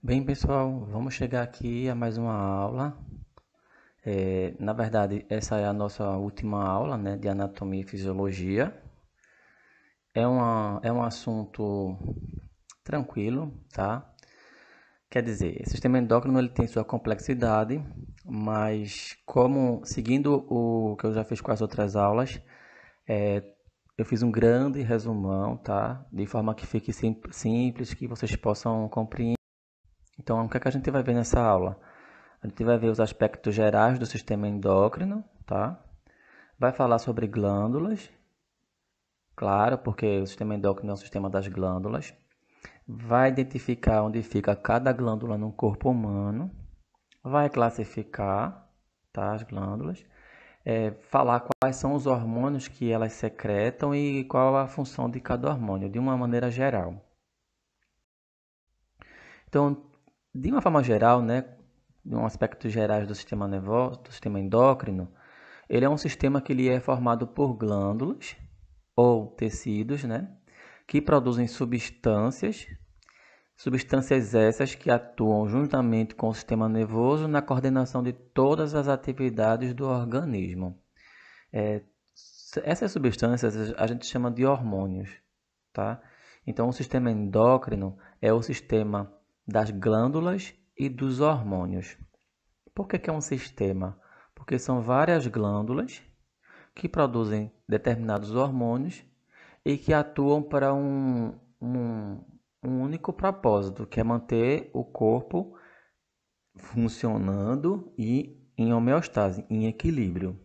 Bem, pessoal, vamos chegar aqui a mais uma aula. Na verdade, essa é a nossa última aula, né, de anatomia e fisiologia. É um assunto tranquilo, tá? Quer dizer, o sistema endócrino ele tem sua complexidade, mas como seguindo o que eu já fiz com as outras aulas, é, eu fiz um grande resumão, tá? De forma que fique simples, que vocês possam compreender. Então, o que é que a gente vai ver nessa aula? A gente vai ver os aspectos gerais do sistema endócrino, tá? Vai falar sobre glândulas, claro, porque o sistema endócrino é o sistema das glândulas. Vai identificar onde fica cada glândula no corpo humano. Vai classificar, tá, as glândulas. Falar quais são os hormônios que elas secretam e qual a função de cada hormônio, de uma maneira geral. Então, de uma forma geral, né, de um aspecto gerais do sistema nervoso, do sistema endócrino, ele é um sistema que ele é formado por glândulas ou tecidos, né, que produzem substâncias essas que atuam juntamente com o sistema nervoso na coordenação de todas as atividades do organismo. É, Essas substâncias a gente chama de hormônios, tá? Então, o sistema endócrino é o sistema das glândulas e dos hormônios. Por que é um sistema? Porque são várias glândulas que produzem determinados hormônios e que atuam para um único propósito, que é manter o corpo funcionando e em homeostase, em equilíbrio.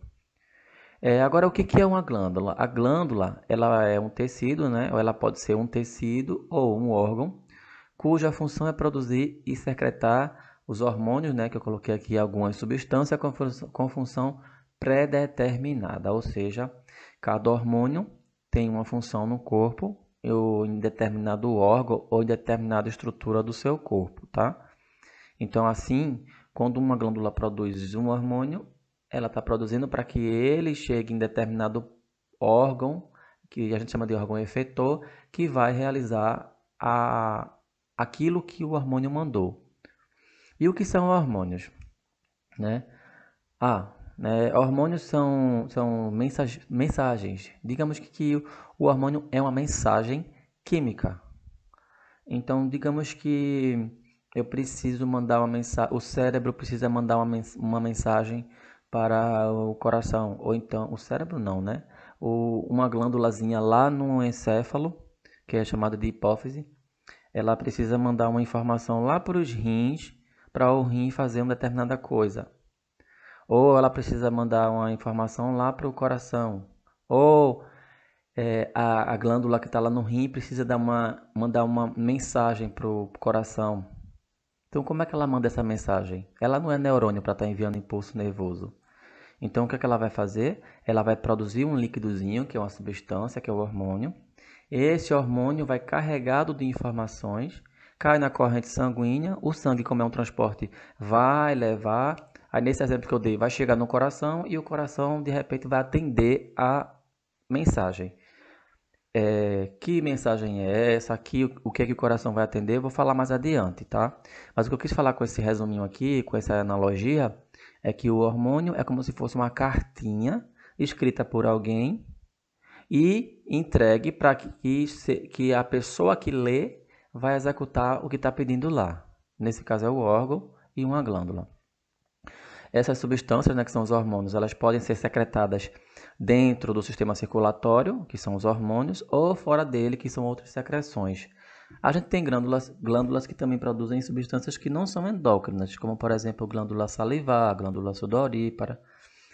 Agora, o que é uma glândula? A glândula, ela é um tecido, né? Ou ela pode ser um tecido ou um órgão, cuja função é produzir e secretar os hormônios, né? Que eu coloquei aqui algumas substâncias com função pré-determinada, ou seja, cada hormônio tem uma função no corpo ou em determinado órgão ou em determinada estrutura do seu corpo, tá? Então, assim, quando uma glândula produz um hormônio, ela está produzindo para que ele chegue em determinado órgão, que a gente chama de órgão efetor, que vai realizar aquilo que o hormônio mandou. E o que são hormônios? Né? Hormônios são mensagens. Digamos que o hormônio é uma mensagem química. Então, digamos que eu preciso mandar uma mensagem, o cérebro precisa mandar uma mensagem para o coração, ou então, o cérebro não, né? Uma glândulazinha lá no encéfalo, que é chamada de hipófise, ela precisa mandar uma informação lá para os rins, para o rim fazer uma determinada coisa. Ou ela precisa mandar uma informação lá para o coração. Ou a glândula que está lá no rim precisa mandar uma mensagem para o coração. Então, como é que ela manda essa mensagem? Ela não é neurônio para estar enviando impulso nervoso. Então, o que é que ela vai fazer? Ela vai produzir um líquidozinho, que é uma substância, que é o hormônio. Esse hormônio vai carregado de informações, cai na corrente sanguínea. O sangue, como é um transporte, vai levar. Aí, nesse exemplo que eu dei, vai chegar no coração e o coração, de repente, vai atender a mensagem. Que mensagem é essa? Aqui, o que é que o coração vai atender? Eu vou falar mais adiante, tá? Mas o que eu quis falar com esse resuminho aqui, com essa analogia, é que o hormônio é como se fosse uma cartinha escrita por alguém e entregue para que a pessoa que lê vai executar o que está pedindo lá. Nesse caso é o órgão e uma glândula. Essas substâncias, né, que são os hormônios, elas podem ser secretadas dentro do sistema circulatório, que são os hormônios, ou fora dele, que são outras secreções. A gente tem glândulas que também produzem substâncias que não são endócrinas, como por exemplo glândula salivar, glândula sudorípara.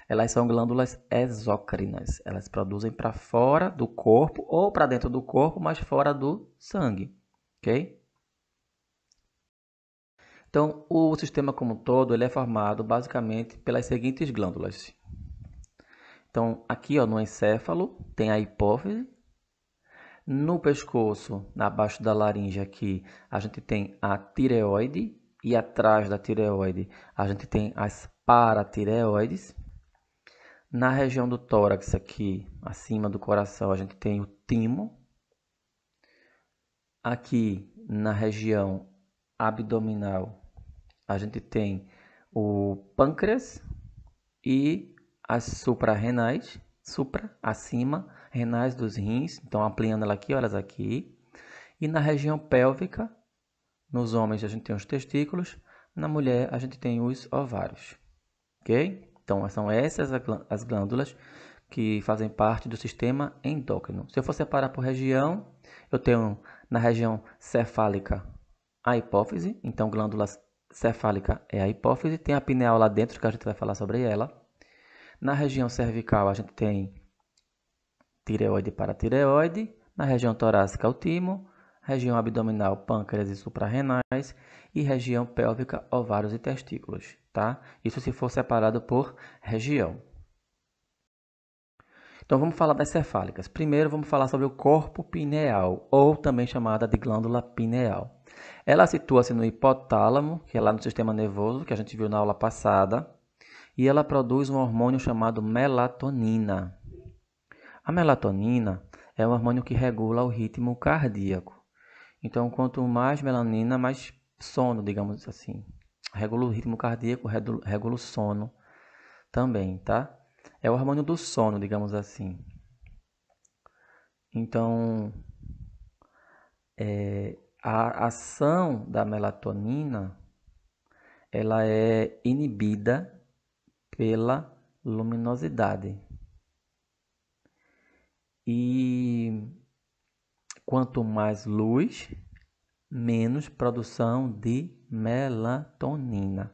Elas são glândulas exócrinas. Elas produzem para fora do corpo ou para dentro do corpo, mas fora do sangue, ok? Então, o sistema como um todo ele é formado basicamente pelas seguintes glândulas. Então, aqui ó, no encéfalo tem a hipófise. No pescoço, abaixo da laringe aqui, a gente tem a tireoide. E atrás da tireoide, a gente tem as paratireoides. Na região do tórax aqui, acima do coração, a gente tem o timo. Aqui na região abdominal, a gente tem o pâncreas e as suprarrenais, acima, renais dos rins, então ampliando ela aqui, olha aqui. E na região pélvica, nos homens a gente tem os testículos, na mulher a gente tem os ovários, ok? Então são essas as glândulas que fazem parte do sistema endócrino. Se eu for separar por região, eu tenho na região cefálica a hipófise, então glândula cefálica é a hipófise, tem a pineal lá dentro que a gente vai falar sobre ela. Na região cervical a gente tem tireoide e paratireoide, na região torácica o timo, região abdominal pâncreas e suprarrenais e região pélvica ovários e testículos, tá? Isso se for separado por região. Então vamos falar das cefálicas. Primeiro vamos falar sobre o corpo pineal, ou também chamada de glândula pineal. Ela situa-se no hipotálamo, que é lá no sistema nervoso, que a gente viu na aula passada, e ela produz um hormônio chamado melatonina. A melatonina é um hormônio que regula o ritmo cardíaco. Então, quanto mais melanina, mais sono, digamos assim. Regula o ritmo cardíaco, regula o sono também, tá? É o hormônio do sono, digamos assim. Então, a ação da melatonina, ela é inibida pela luminosidade. E quanto mais luz, menos produção de melatonina.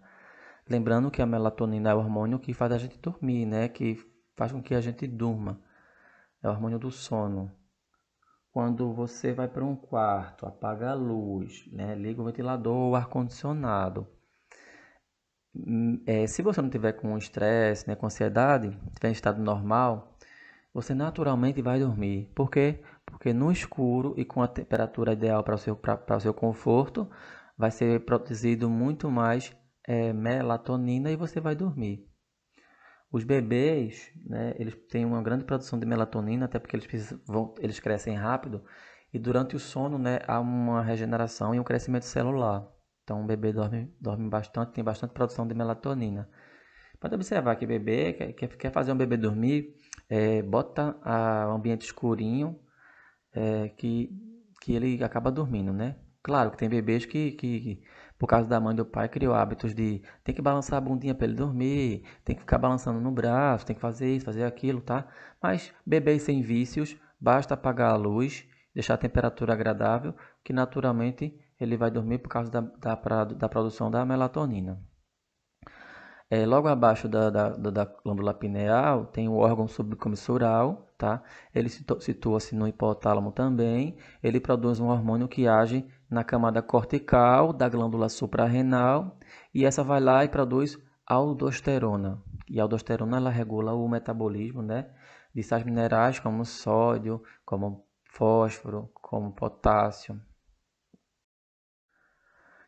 Lembrando que a melatonina é o hormônio que faz a gente dormir, né? Que faz com que a gente durma. É o hormônio do sono. Quando você vai para um quarto, apaga a luz, né? Liga o ventilador ou o ar-condicionado. Se você não tiver com estresse, né, com ansiedade, estiver em estado normal, você naturalmente vai dormir. Por quê? Porque no escuro e com a temperatura ideal para o seu conforto, vai ser produzido muito mais melatonina e você vai dormir. Os bebês, né, eles têm uma grande produção de melatonina, até porque eles crescem rápido, e durante o sono, né, há uma regeneração e um crescimento celular. Então o bebê dorme bastante, tem bastante produção de melatonina. Pode observar que bebê quer fazer um bebê dormir, bota o ambiente escurinho, que ele acaba dormindo, né? Claro que tem bebês que, por causa da mãe e do pai, criou hábitos de tem que balançar a bundinha para ele dormir, tem que ficar balançando no braço, tem que fazer isso, fazer aquilo, tá? Mas bebês sem vícios, basta apagar a luz, deixar a temperatura agradável, que naturalmente ele vai dormir por causa da produção da melatonina. Logo abaixo da glândula pineal tem o órgão subcomissural, tá? Ele situa-se no hipotálamo também. Ele produz um hormônio que age na camada cortical da glândula suprarrenal e essa vai lá e produz aldosterona. E a aldosterona ela regula o metabolismo, né, de sais minerais como sódio, como fósforo, como potássio.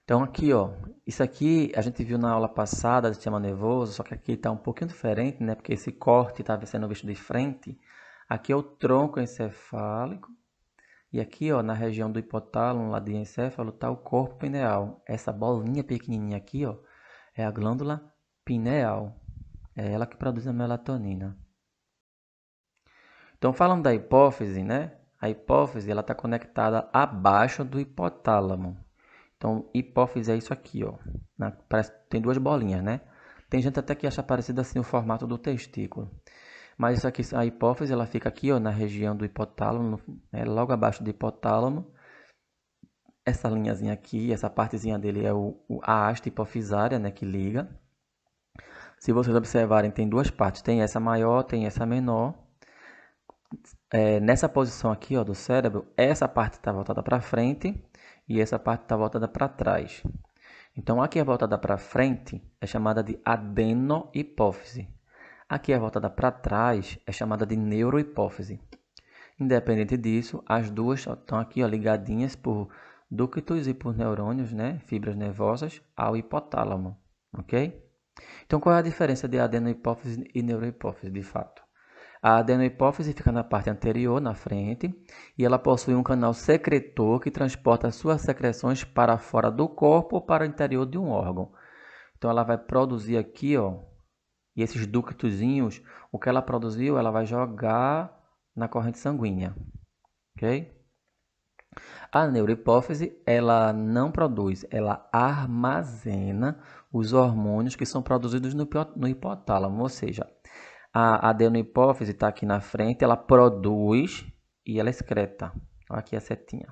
Então aqui, ó, isso aqui a gente viu na aula passada do sistema nervoso, só que aqui está um pouquinho diferente, né? Porque esse corte estava sendo visto de frente. Aqui é o tronco encefálico e aqui, ó, na região do hipotálamo, lá de encéfalo, está o corpo pineal. Essa bolinha pequenininha aqui, ó, é a glândula pineal. É ela que produz a melatonina. Então, falando da hipófise, né? A hipófise ela está conectada abaixo do hipotálamo. Então, hipófise é isso aqui, ó. Tem duas bolinhas, né? Tem gente até que acha parecido assim o formato do testículo. Mas isso aqui, a hipófise, ela fica aqui, ó, na região do hipotálamo, logo abaixo do hipotálamo. Essa linhazinha aqui, essa partezinha dele é a haste hipofisária, né, que liga. Se vocês observarem, tem duas partes. Tem essa maior, tem essa menor. Nessa posição aqui, ó, do cérebro, essa parte está voltada para frente e essa parte está voltada para trás. Então, aqui a voltada para frente é chamada de adenohipófise. Aqui a voltada para trás é chamada de neurohipófise. Independente disso, as duas estão aqui, ó, ligadinhas por ductos e por neurônios, né, fibras nervosas, ao hipotálamo, ok? Então, qual é a diferença de adenohipófise e neurohipófise, de fato? A adenohipófise fica na parte anterior, na frente, e ela possui um canal secretor que transporta suas secreções para fora do corpo ou para o interior de um órgão. Então ela vai produzir aqui, ó, e esses ductozinhos, o que ela produziu, ela vai jogar na corrente sanguínea, ok? A neurohipófise, ela não produz, ela armazena os hormônios que são produzidos no hipotálamo, ou seja, a adenohipófise está aqui na frente, ela produz e ela excreta. Aqui a setinha.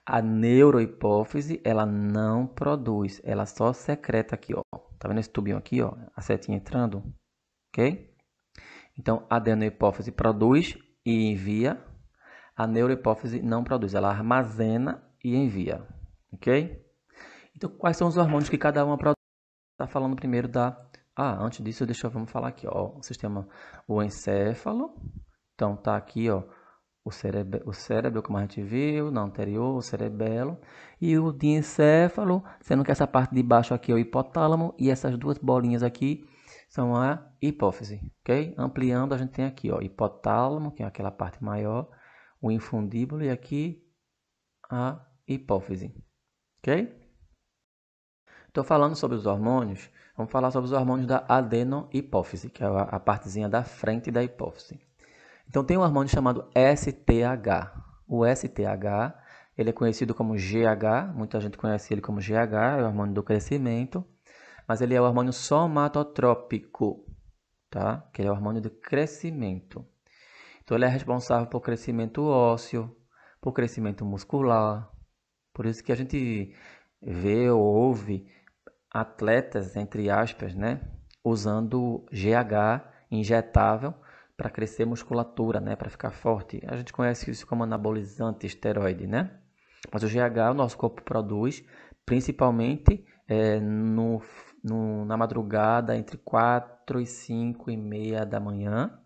A neurohipófise, ela não produz, ela só secreta aqui, ó. Tá vendo esse tubinho aqui, ó? A setinha entrando, ok? Então, a adenohipófise produz e envia. A neurohipófise não produz, ela armazena e envia, ok? Então, quais são os hormônios que cada uma produz? Está falando primeiro da... antes disso, vamos falar aqui, ó, o sistema, o encéfalo. Então, tá aqui, ó, o cérebro, como a gente viu, na anterior, o cerebelo. E o diencéfalo, sendo que essa parte de baixo aqui é o hipotálamo, e essas duas bolinhas aqui são a hipófise, ok? Ampliando, a gente tem aqui, ó, hipotálamo, que é aquela parte maior, o infundíbulo, e aqui a hipófise, ok? Estou falando sobre os hormônios, vamos falar sobre os hormônios da adenohipófise, que é a partezinha da frente da hipófise. Então tem um hormônio chamado STH. O STH, ele é conhecido como GH, muita gente conhece ele como GH, é o hormônio do crescimento, mas ele é o hormônio somatotrópico, tá? Que ele é o hormônio do crescimento. Então ele é responsável por crescimento ósseo, por crescimento muscular. Por isso que a gente vê ou ouve atletas, entre aspas, né, usando GH injetável para crescer musculatura, né, para ficar forte. A gente conhece isso como anabolizante esteroide, né? Mas o GH o nosso corpo produz principalmente na madrugada entre 4 e 5 e meia da manhã.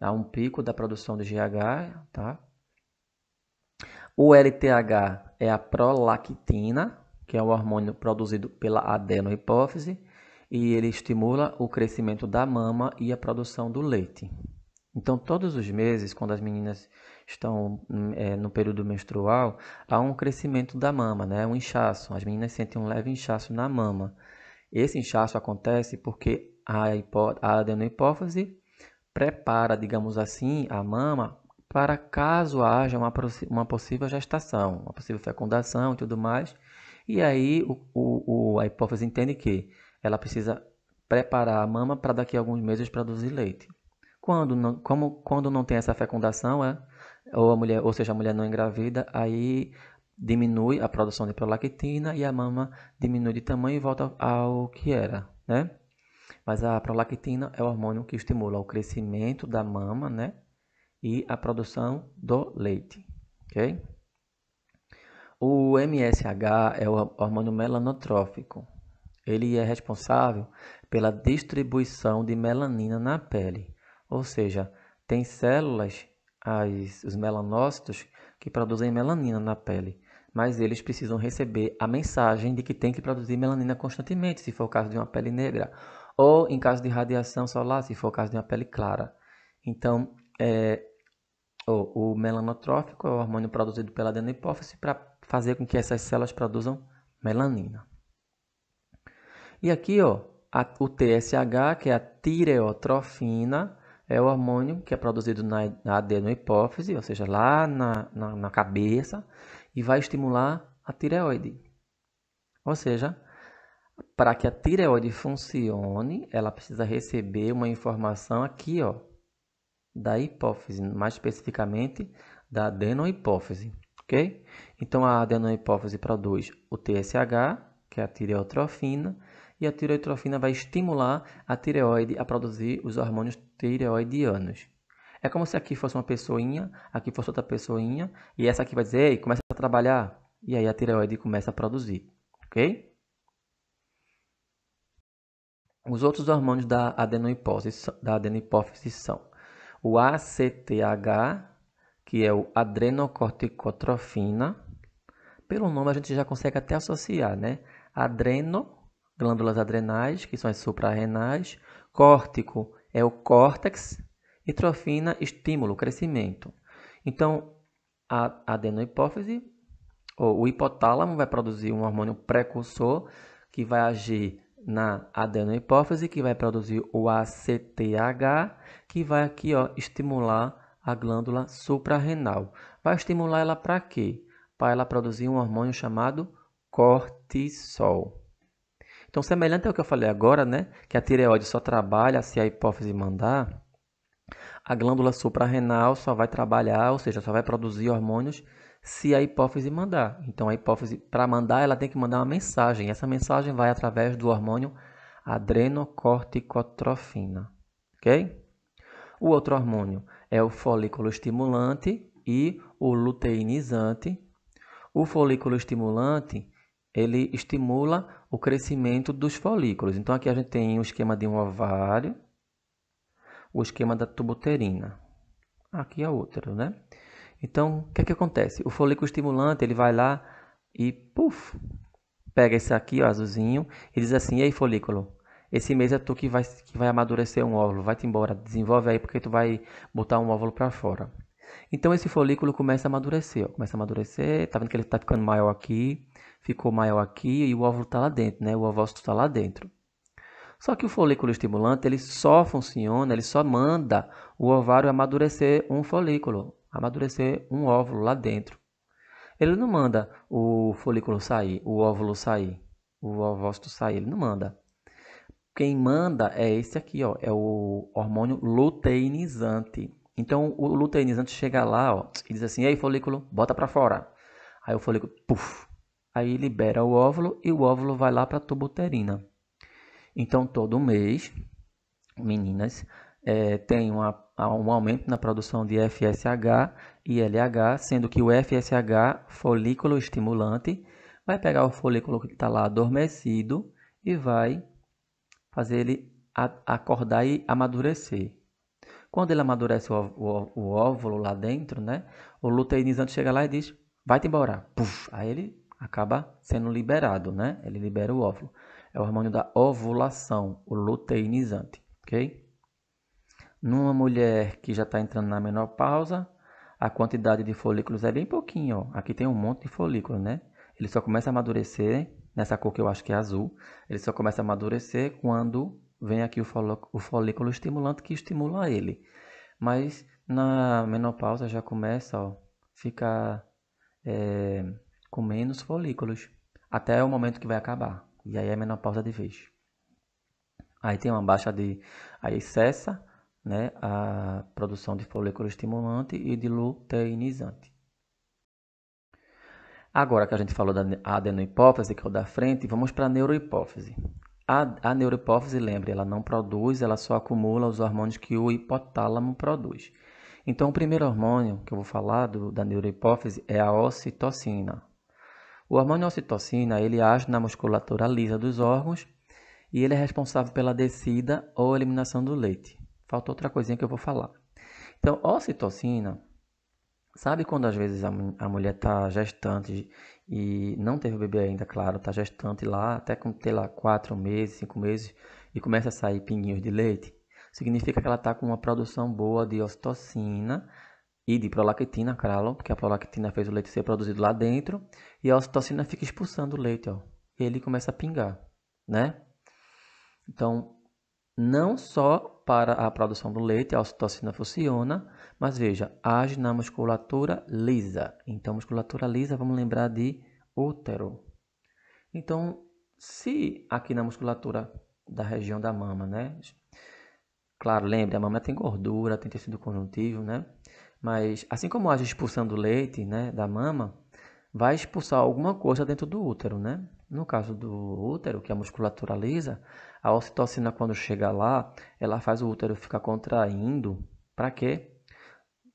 Há um pico da produção de GH, tá? O LTH é a prolactina, que é um hormônio produzido pela adenohipófise, e ele estimula o crescimento da mama e a produção do leite. Então, todos os meses, quando as meninas estão no período menstrual, há um crescimento da mama, né? Um inchaço. As meninas sentem um leve inchaço na mama. Esse inchaço acontece porque a adenohipófise prepara, digamos assim, a mama para caso haja uma possível gestação, uma possível fecundação e tudo mais. E aí a hipófise entende que ela precisa preparar a mama para daqui a alguns meses produzir leite. Quando não tem essa fecundação, ou seja, a mulher não engravida, aí diminui a produção de prolactina e a mama diminui de tamanho e volta ao que era, né? Mas a prolactina é o hormônio que estimula o crescimento da mama, né? E a produção do leite, ok? O MSH é o hormônio melanotrófico. Ele é responsável pela distribuição de melanina na pele. Ou seja, tem células, os melanócitos, que produzem melanina na pele. Mas eles precisam receber a mensagem de que tem que produzir melanina constantemente, se for o caso de uma pele negra. Ou em caso de radiação solar, se for o caso de uma pele clara. Então, o melanotrófico é o hormônio produzido pela adenohipófise para fazer com que essas células produzam melanina. E aqui, ó, o TSH, que é a tireotrofina, é o hormônio que é produzido na adenohipófise, ou seja, lá na cabeça, e vai estimular a tireoide. Ou seja, para que a tireoide funcione, ela precisa receber uma informação aqui, ó, da hipófise, mais especificamente da adenohipófise, ok? Então a adenohipófise produz o TSH, que é a tireotrofina, e a tireotrofina vai estimular a tireoide a produzir os hormônios tireoidianos. É como se aqui fosse uma pessoinha, aqui fosse outra pessoinha, e essa aqui vai dizer, ei, começa a trabalhar, e aí a tireoide começa a produzir, ok? Os outros hormônios da adenohipófise são o ACTH, que é o adrenocorticotrofina. Pelo nome a gente já consegue até associar, né? Adreno, glândulas adrenais, que são as suprarrenais. Córtico é o córtex. e trofina, estímulo, crescimento. Então, a adenohipófise, ou o hipotálamo, vai produzir um hormônio precursor que vai agir na adenohipófise, que vai produzir o ACTH, que vai aqui, ó, estimular a glândula suprarrenal. Vai estimular ela para quê? Para ela produzir um hormônio chamado cortisol. Então, semelhante ao que eu falei agora, né, que a tireoide só trabalha se a hipófise mandar, a glândula suprarrenal só vai trabalhar, ou seja, só vai produzir hormônios se a hipófise mandar. Então, a hipófise, para mandar, ela tem que mandar uma mensagem. Essa mensagem vai através do hormônio adrenocorticotrofina, ok? O outro hormônio é o folículo estimulante e o luteinizante. O folículo estimulante, ele estimula o crescimento dos folículos. Então, aqui a gente tem o esquema de um ovário, o esquema da tubuterina. Aqui é outro, né? Então, o que é que acontece? O folículo estimulante, ele vai lá e, puf, pega esse aqui, ó, azulzinho, e diz assim: ei, folículo, esse mês é tu que vai amadurecer um óvulo, vai-te embora, desenvolve aí porque tu vai botar um óvulo para fora. Então, esse folículo começa a amadurecer, ó, começa a amadurecer, tá vendo que ele tá ficando maior aqui, ficou maior aqui e o óvulo tá lá dentro, né? O ovócito tá lá dentro. Só que o folículo estimulante, ele só funciona, ele só manda o ovário amadurecer um folículo, amadurecer um óvulo lá dentro. Ele não manda o folículo sair, o óvulo sair, o ovócito sair, ele não manda. Quem manda é esse aqui, ó, é o hormônio luteinizante. Então o luteinizante chega lá, ó, e diz assim: "Ei, folículo, bota para fora". Aí o folículo, puf, aí libera o óvulo e o óvulo vai lá para a tuba uterina. Então todo mês, meninas, tem um aumento na produção de FSH e LH, sendo que o FSH, folículo estimulante, vai pegar o folículo que está lá adormecido e vai fazer ele acordar e amadurecer. Quando ele amadurece o óvulo lá dentro, né, o luteinizante chega lá e diz: vai-te embora. Puf, aí ele acaba sendo liberado, né? Ele libera o óvulo. É o hormônio da ovulação, o luteinizante, ok? Numa mulher que já está entrando na menopausa, a quantidade de folículos é bem pouquinho, ó. Aqui tem um monte de folículo, né? Ele só começa a amadurecer, nessa cor que eu acho que é azul, ele só começa a amadurecer quando vem aqui o folículo estimulante que estimula ele. Mas na menopausa já começa, ó, ficar é, com menos folículos, até o momento que vai acabar. E aí é menopausa de vez. Aí tem uma baixa de... Aí cessa, né, a produção de folículo estimulante e de luteinizante. Agora que a gente falou da adenohipófise, que é o da frente, vamos para a neurohipófise. A neurohipófise, lembre, ela não produz, ela só acumula os hormônios que o hipotálamo produz. Então, o primeiro hormônio que eu vou falar da neurohipófise é a ocitocina. O hormônio ocitocina, ele age na musculatura lisa dos órgãos e ele é responsável pela descida ou eliminação do leite. Falta outra coisinha que eu vou falar. Então, ocitocina, sabe quando às vezes a mulher está gestante e não teve o bebê ainda, claro, está gestante lá, até com ter lá 4 meses, 5 meses e começa a sair pinguinhos de leite? Significa que ela está com uma produção boa de ocitocina e de prolactina, claro, porque a prolactina fez o leite ser produzido lá dentro e a ocitocina fica expulsando o leite, ó. E ele começa a pingar, né? Então, não só para a produção do leite a ocitocina funciona, mas veja, age na musculatura lisa. Então, musculatura lisa, vamos lembrar de útero. Então, se aqui na musculatura da região da mama, né? Claro, lembre, a mama tem gordura, tem tecido conjuntivo, né? Mas assim como age expulsando o leite, né, da mama, vai expulsar alguma coisa dentro do útero, né? No caso do útero, que é a musculatura lisa, a ocitocina quando chega lá, ela faz o útero ficar contraindo, para quê?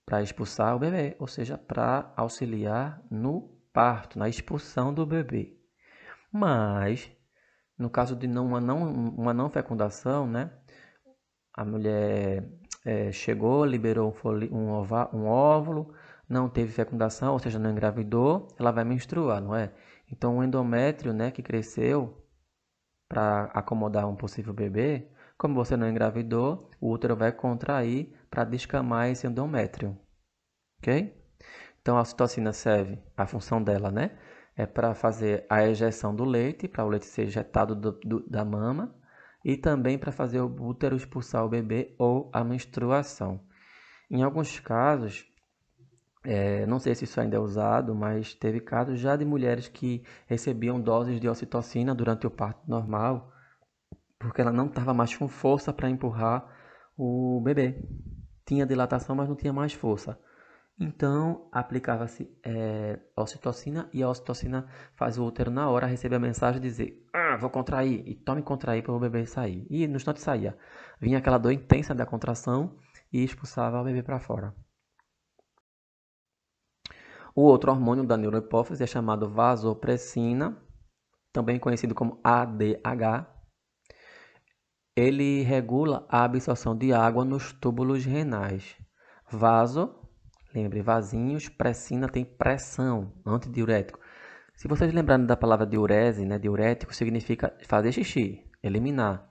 Para expulsar o bebê, ou seja, para auxiliar no parto, na expulsão do bebê. Mas, no caso de uma não fecundação, né? A mulher chegou, liberou um óvulo, não teve fecundação, ou seja, não engravidou, ela vai menstruar, não é? Então, o endométrio, né, que cresceu para acomodar um possível bebê, como você não engravidou, o útero vai contrair para descamar esse endométrio, ok? Então a ocitocina serve, a função dela, né? É para fazer a ejeção do leite, para o leite ser ejetado da mama, e também para fazer o útero expulsar o bebê ou a menstruação. Em alguns casos, não sei se isso ainda é usado, mas teve casos já de mulheres que recebiam doses de ocitocina durante o parto normal, porque ela não estava mais com força para empurrar o bebê. Tinha dilatação, mas não tinha mais força. Então, aplicava-se ocitocina e a ocitocina faz o útero na hora receber a mensagem e dizer: vou contrair, e tome contrair para o bebê sair. E no instante saía. Vinha aquela dor intensa da contração e expulsava o bebê para fora. O outro hormônio da neurohipófise é chamado vasopressina, também conhecido como ADH. Ele regula a absorção de água nos túbulos renais. Vaso, lembre, vasinhos, pressina tem pressão, antidiurético. Se vocês lembrarem da palavra diurese, né, diurético significa fazer xixi, eliminar.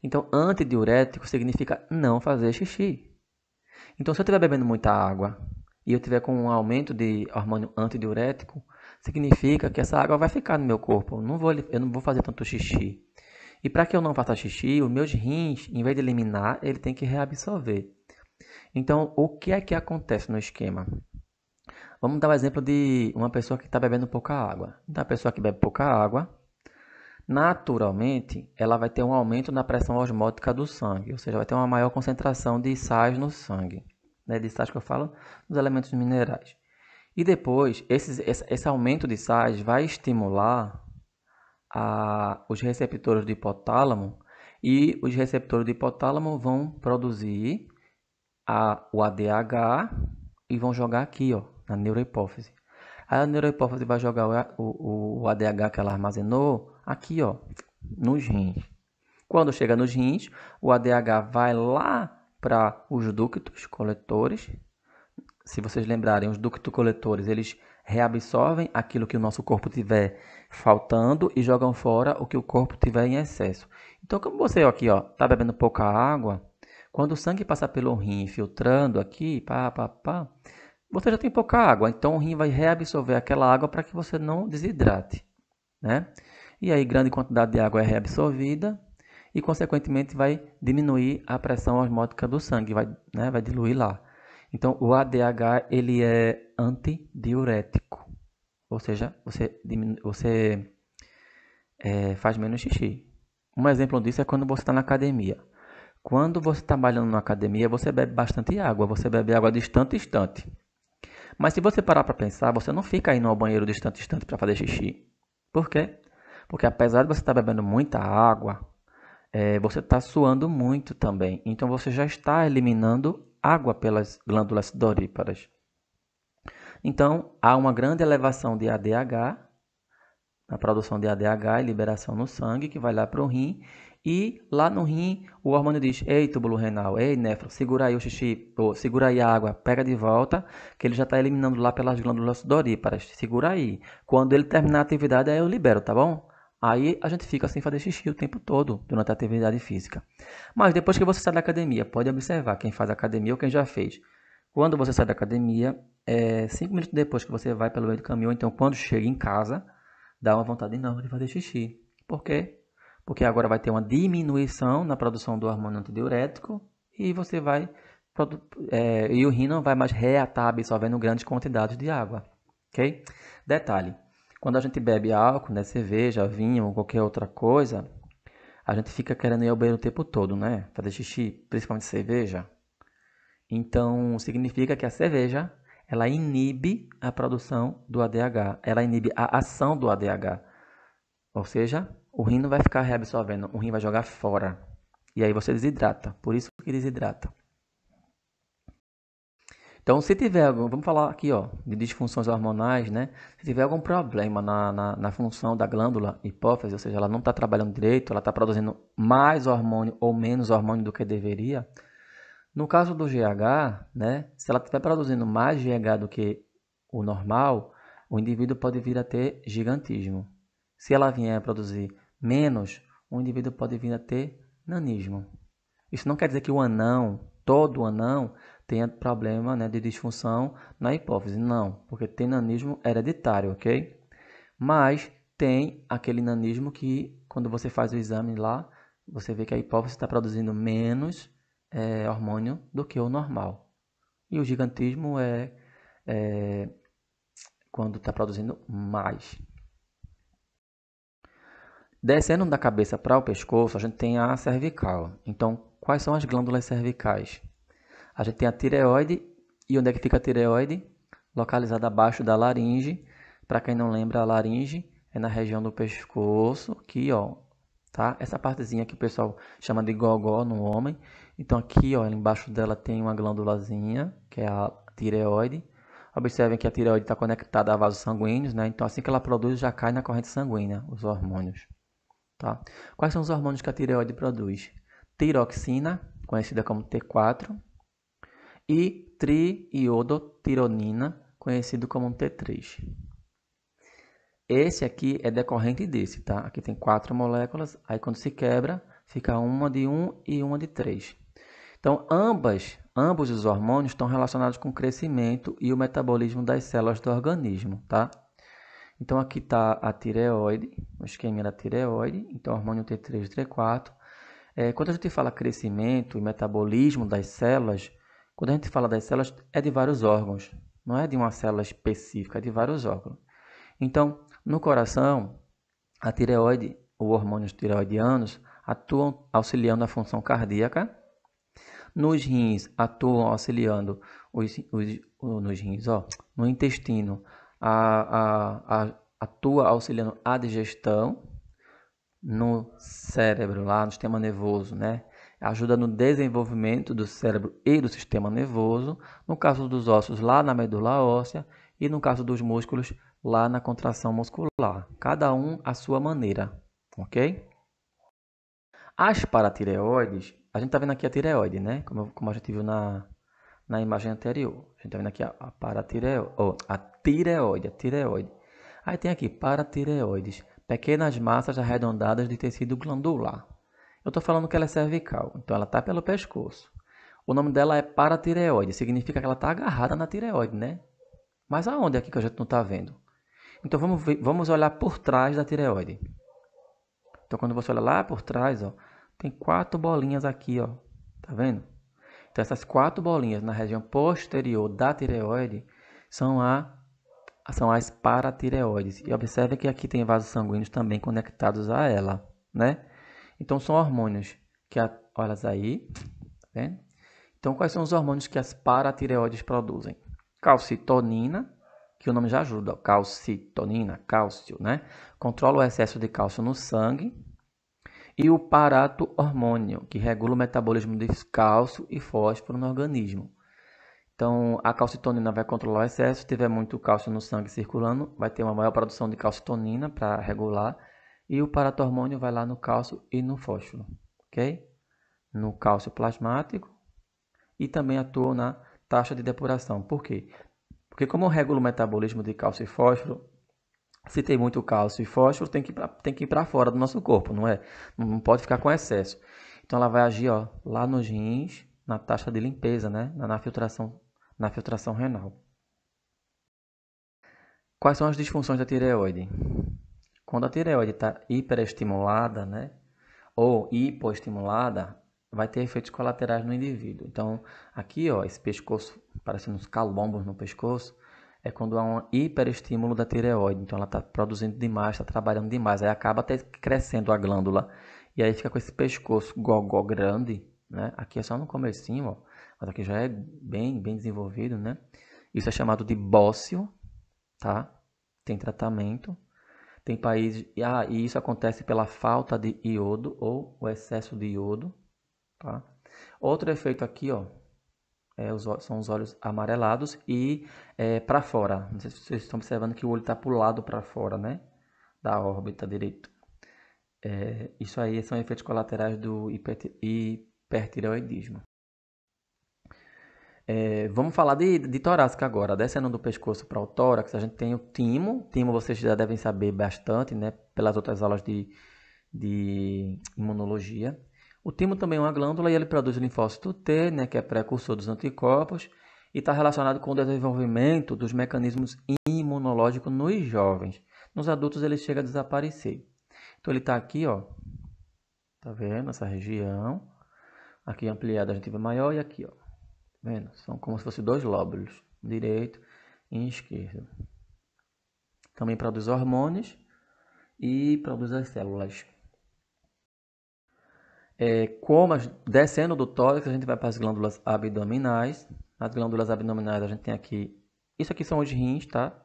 Então, antidiurético significa não fazer xixi. Então, se eu estiver bebendo muita água e eu tiver com um aumento de hormônio antidiurético, significa que essa água vai ficar no meu corpo. Eu não vou fazer tanto xixi. E para que eu não faça xixi, os meus rins, em vez de eliminar, ele tem que reabsorver. Então, o que é que acontece no esquema? Vamos dar o exemplo de uma pessoa que está bebendo pouca água. Então, a pessoa que bebe pouca água, naturalmente, ela vai ter um aumento na pressão osmótica do sangue, ou seja, vai ter uma maior concentração de sais no sangue. Né? De sais que eu falo, dos elementos minerais. E depois, esse aumento de sais vai estimular os receptores do hipotálamo, e os receptores do hipotálamo vão produzir o ADH e vão jogar aqui, ó, na neurohipófise. Aí a neurohipófise vai jogar o ADH que ela armazenou aqui, ó, nos rins. Quando chega nos rins, o ADH vai lá para os ductos coletores. Se vocês lembrarem, os ductos coletores, eles reabsorvem aquilo que o nosso corpo tiver faltando e jogam fora o que o corpo tiver em excesso. Então, como você aqui, ó, tá bebendo pouca água, quando o sangue passa pelo rim filtrando aqui, você já tem pouca água. Então, o rim vai reabsorver aquela água para que você não desidrate, né? E aí, grande quantidade de água é reabsorvida e, consequentemente, vai diminuir a pressão osmótica do sangue, vai diluir lá. Então, o ADH ele é antidiurético, ou seja, você faz menos xixi. Um exemplo disso é quando você está na academia. Quando você está trabalhando na academia, você bebe bastante água, você bebe água de instante em instante. Mas se você parar para pensar, você não fica indo ao banheiro de instante em instante para fazer xixi. Por quê? Porque apesar de você estar bebendo muita água, você está suando muito também. Então você já está eliminando água pelas glândulas sudoríparas. Então há uma grande elevação de ADH, a produção de ADH e liberação no sangue, que vai lá para o rim. E lá no rim, o hormônio diz: ei, túbulo renal, ei, néfron, segura aí o xixi, ou segura aí a água, pega de volta, que ele já está eliminando lá pelas glândulas sudoríparas. Segura aí. Quando ele terminar a atividade, aí eu libero, tá bom? Aí a gente fica sem fazer xixi o tempo todo durante a atividade física. Mas depois que você sai da academia, pode observar quem faz academia ou quem já fez. Quando você sai da academia, 5 minutos depois que você vai pelo meio do caminho, ou então quando chega em casa, dá uma vontade enorme de fazer xixi. Por quê? Porque agora vai ter uma diminuição na produção do hormônio antidiurético e você vai e o rim não vai mais estar absorvendo grandes quantidades de água, ok? Detalhe: quando a gente bebe álcool, né, cerveja, vinho ou qualquer outra coisa, a gente fica querendo ir ao banheiro o tempo todo, né? Fazer xixi, principalmente cerveja. Então, significa que a cerveja ela inibe a produção do ADH, ela inibe a ação do ADH. Ou seja, o rim não vai ficar reabsorvendo, o rim vai jogar fora. E aí você desidrata, por isso que desidrata. Então, se tiver algum, vamos falar aqui, ó, de disfunções hormonais, né? Se tiver algum problema na função da glândula hipófise, ou seja, ela não está trabalhando direito, ela está produzindo mais hormônio ou menos hormônio do que deveria. No caso do GH, né? Se ela estiver produzindo mais GH do que o normal, o indivíduo pode vir a ter gigantismo. Se ela vier a produzir menos, o indivíduo pode vir a ter nanismo. Isso não quer dizer que o anão todo anão tenha problema, né, de disfunção na hipófise. Não, porque tem nanismo hereditário, ok? Mas tem aquele nanismo que, quando você faz o exame lá, você vê que a hipófise está produzindo menos hormônio do que o normal. E o gigantismo é quando está produzindo mais. Descendo da cabeça para o pescoço, a gente tem a cervical. Então, quais são as glândulas cervicais? A gente tem a tireoide. E onde é que fica a tireoide? Localizada abaixo da laringe. Para quem não lembra, a laringe é na região do pescoço, aqui, ó, tá? Essa partezinha que o pessoal chama de gogó no homem. Então, aqui, ó, embaixo dela tem uma glândulazinha, que é a tireoide. Observem que a tireoide está conectada a vasos sanguíneos, né? Então, assim que ela produz, já cai na corrente sanguínea os hormônios. Tá? Quais são os hormônios que a tireoide produz? Tiroxina, conhecida como T4, e triiodotironina, conhecido como T3. Esse aqui é decorrente desse, tá? Aqui tem 4 moléculas, aí quando se quebra, fica uma de 1 e uma de 3. Então, ambos os hormônios estão relacionados com o crescimento e o metabolismo das células do organismo, tá? Então, aqui está a tireoide, o esquema da tireoide, então hormônio T3 e T4. Quando a gente fala crescimento e metabolismo das células, quando a gente fala das células, é de vários órgãos, não é de uma célula específica, é de vários órgãos. Então, no coração, a tireoide, ou hormônios tireoidianos, atuam auxiliando a função cardíaca. Nos rins, atuam auxiliando nos rins, ó, no intestino, atua auxiliando a digestão. No cérebro, lá no sistema nervoso, né? Ajuda no desenvolvimento do cérebro e do sistema nervoso. No caso dos ossos, lá na medula óssea. E no caso dos músculos, lá na contração muscular. Cada um à sua maneira, ok? As paratireoides, a gente está vendo aqui a tireoide, né? Como a gente viu na imagem anterior. A gente está vendo aqui a paratireoide, a tireoide. Aí tem aqui paratireoides, pequenas massas arredondadas de tecido glandular. Eu estou falando que ela é cervical, então ela está pelo pescoço. O nome dela é paratireoide, significa que ela está agarrada na tireoide, né? Mas aonde é aqui que a gente não está vendo? Então vamos olhar por trás da tireoide. Então quando você olha lá por trás, ó, tem 4 bolinhas aqui, ó. Tá vendo? Então essas 4 bolinhas na região posterior da tireoide são as paratireoides. E observe que aqui tem vasos sanguíneos também conectados a ela, né? Então são hormônios que olha aí, tá vendo? Então quais são os hormônios que as paratireoides produzem? Calcitonina, que o nome já ajuda, ó, calcitonina, cálcio, né? Controla o excesso de cálcio no sangue. E o parato-hormônio, que regula o metabolismo de cálcio e fósforo no organismo. Então, a calcitonina vai controlar o excesso. Se tiver muito cálcio no sangue circulando, vai ter uma maior produção de calcitonina para regular. E o paratormônio vai lá no cálcio e no fósforo, ok? No cálcio plasmático e também atua na taxa de depuração. Por quê? Porque como regula o metabolismo de cálcio e fósforo, se tem muito cálcio e fósforo, tem que ir para fora do nosso corpo, não é? Não pode ficar com excesso. Então ela vai agir, ó, lá nos rins, na taxa de limpeza, né? Na filtração renal. Quais são as disfunções da tireoide? Quando a tireoide está hiperestimulada, né? Ou hipoestimulada, vai ter efeitos colaterais no indivíduo. Então, aqui, ó, esse pescoço, parecendo uns calombos no pescoço, é quando há um hiperestímulo da tireoide. Então, ela está produzindo demais, está trabalhando demais. Aí acaba até crescendo a glândula. E aí fica com esse pescoço gogó grande, né? Aqui é só no comecinho, ó. Mas aqui já é bem desenvolvido, né? Isso é chamado de bócio, tá? Tem tratamento. Tem países... e isso acontece pela falta de iodo ou o excesso de iodo, tá? Outro efeito aqui, ó, são os olhos amarelados e para fora. Não sei se vocês estão observando que o olho está para o lado para fora, né? Da órbita direita. Isso aí são efeitos colaterais do hipertireoidismo. Vamos falar de torácica agora. Descendo do pescoço para o tórax, a gente tem o timo. Timo vocês já devem saber bastante, né? Pelas outras aulas de imunologia. O timo também é uma glândula e ele produz o linfócito T, né, que é precursor dos anticorpos, e está relacionado com o desenvolvimento dos mecanismos imunológicos nos jovens. Nos adultos ele chega a desaparecer. Então ele está aqui, ó, tá vendo essa região? Aqui ampliada a gente vê maior e aqui, ó, tá vendo? São como se fossem dois lóbulos, direito e esquerdo. Também produz hormônios e produz as células. Descendo do tórax, a gente vai para as glândulas abdominais. As glândulas abdominais a gente tem aqui, isso aqui são os rins, tá?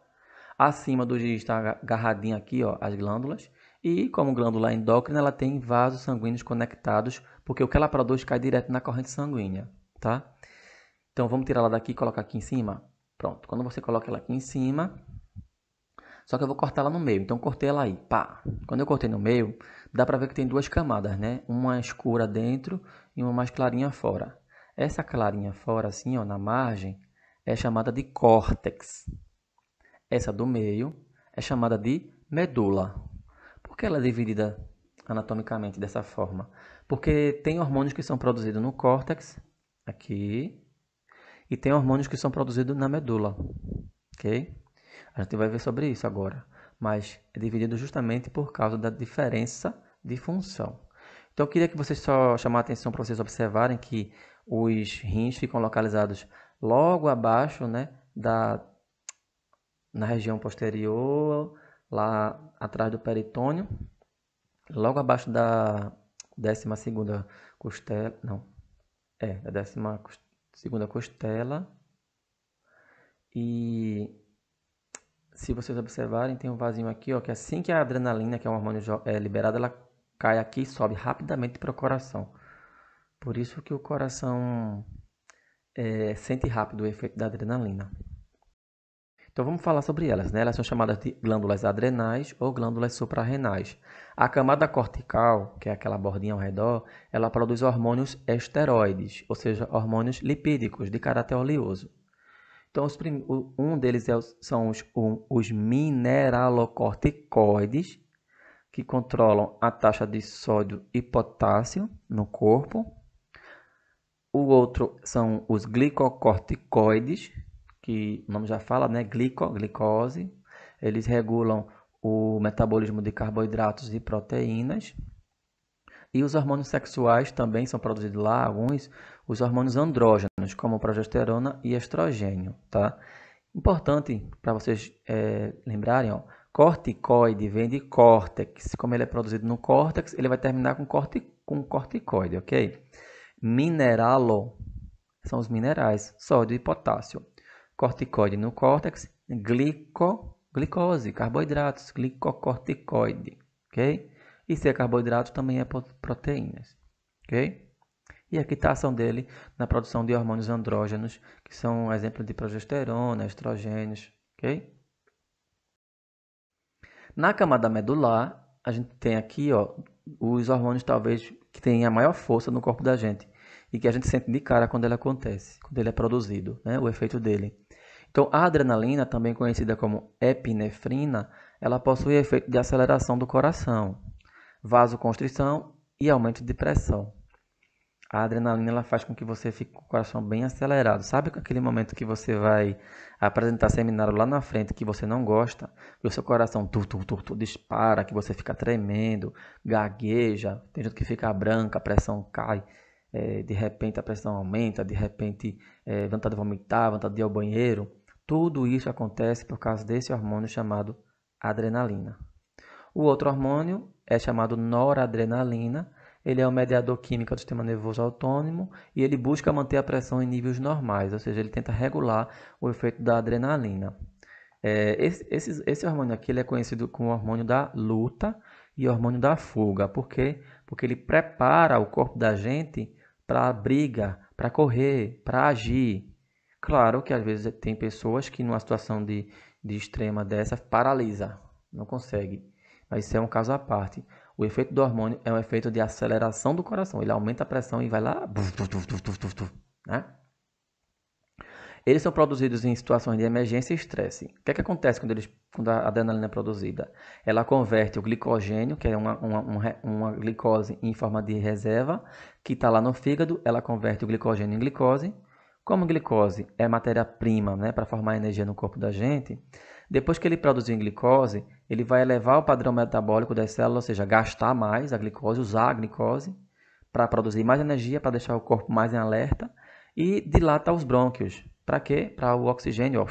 Acima dos rins está agarradinho aqui, ó, as glândulas. E como glândula endócrina, ela tem vasos sanguíneos conectados, porque o que ela produz cai direto na corrente sanguínea, tá? Então vamos tirar ela daqui e colocar aqui em cima. Pronto, quando você coloca ela aqui em cima, só que eu vou cortar ela no meio, então cortei ela aí, pá. Quando eu cortei no meio, dá pra ver que tem duas camadas, né? Uma escura dentro e uma mais clarinha fora. Essa clarinha fora, assim, ó, na margem, é chamada de córtex. Essa do meio é chamada de medula. Por que ela é dividida anatomicamente dessa forma? Porque tem hormônios que são produzidos no córtex, aqui, e tem hormônios que são produzidos na medula, ok? A gente vai ver sobre isso agora, mas é dividido justamente por causa da diferença de função. Então eu queria que vocês só chamassem a atenção para vocês observarem que os rins ficam localizados logo abaixo, né, na região posterior, lá atrás do peritônio, logo abaixo da 12ª costela, não, da 12ª costela. E se vocês observarem, tem um vasinho aqui, ó, que assim que a adrenalina, que é um hormônio liberado, ela cai aqui e sobe rapidamente para o coração. Por isso que o coração sente rápido o efeito da adrenalina. Então vamos falar sobre elas, né? Elas são chamadas de glândulas adrenais ou glândulas suprarrenais. A camada cortical, que é aquela bordinha ao redor, ela produz hormônios esteroides, ou seja, hormônios lipídicos de caráter oleoso. Então, um deles são os mineralocorticoides, que controlam a taxa de sódio e potássio no corpo. O outro são os glicocorticoides, que o nome já fala, né? Glicose. Eles regulam o metabolismo de carboidratos e proteínas. E os hormônios sexuais também são produzidos lá, alguns, os hormônios andrógenos, como progesterona e estrogênio, tá? Importante para vocês lembrarem, ó, corticoide vem de córtex. Como ele é produzido no córtex, ele vai terminar com corticoide, ok? Mineralo são os minerais, sódio e potássio. Corticoide no córtex, glicose, carboidratos, glicocorticoide, ok? E se é carboidrato, também é proteínas, ok? E aqui está a ação dele na produção de hormônios andrógenos, que são um exemplo de progesterona, estrogênios, ok? Na camada medular, a gente tem aqui, ó, os hormônios talvez que têm a maior força no corpo da gente e que a gente sente de cara quando ele acontece, quando ele é produzido, né? O efeito dele. Então, a adrenalina, também conhecida como epinefrina, ela possui efeito de aceleração do coração, vasoconstrição e aumento de pressão. A adrenalina ela faz com que você fique com o coração bem acelerado. Sabe aquele momento que você vai apresentar seminário lá na frente que você não gosta, que o seu coração dispara, que você fica tremendo, gagueja, tem gente que fica branca, a pressão cai, de repente a pressão aumenta, de repente vontade de vomitar, vontade de ir ao banheiro. Tudo isso acontece por causa desse hormônio chamado adrenalina. O outro hormônio é chamado noradrenalina. Ele é um mediador químico do sistema nervoso autônomo e ele busca manter a pressão em níveis normais, ou seja, ele tenta regular o efeito da adrenalina. Esse hormônio aqui ele é conhecido como hormônio da luta e hormônio da fuga. Por quê? Porque ele prepara o corpo da gente para a briga, para correr, para agir. Claro que às vezes tem pessoas que numa situação de extrema dessa paralisa, não consegue. Mas isso é um caso à parte. O efeito do hormônio é um efeito de aceleração do coração. Ele aumenta a pressão e vai lá, né? Eles são produzidos em situações de emergência e estresse. O que é que acontece quando a adrenalina é produzida? Ela converte o glicogênio, que é uma glicose em forma de reserva, que está lá no fígado, ela converte o glicogênio em glicose. Como glicose é matéria-prima, né, para formar energia no corpo da gente, depois que ele produzir glicose, ele vai elevar o padrão metabólico das células, ou seja, gastar mais a glicose, usar a glicose para produzir mais energia, para deixar o corpo mais em alerta e dilata os brônquios. Para quê? Para o oxigênio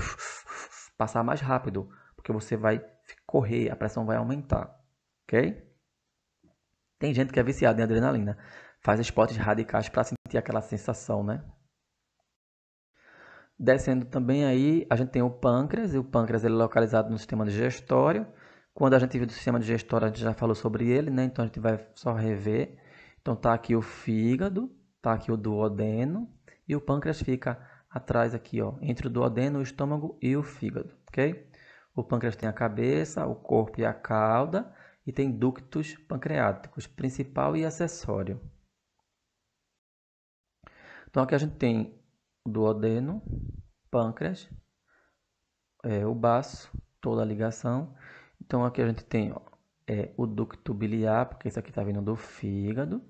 passar mais rápido, porque você vai correr, a pressão vai aumentar, ok? Tem gente que é viciada em adrenalina, faz esportes radicais para sentir aquela sensação, né? Descendo também aí, a gente tem o pâncreas, e o pâncreas ele é localizado no sistema digestório. Quando a gente viu do sistema digestório, a gente já falou sobre ele, né? Então a gente vai só rever. Então tá aqui o fígado, tá aqui o duodeno, e o pâncreas fica atrás aqui, ó, entre o duodeno, o estômago e o fígado, ok? O pâncreas tem a cabeça, o corpo e a cauda, e tem ductos pancreáticos, principal e acessório. Então aqui a gente tem o duodeno, pâncreas, o baço, toda a ligação. Então aqui a gente tem ó, o ducto biliar, porque isso aqui está vindo do fígado,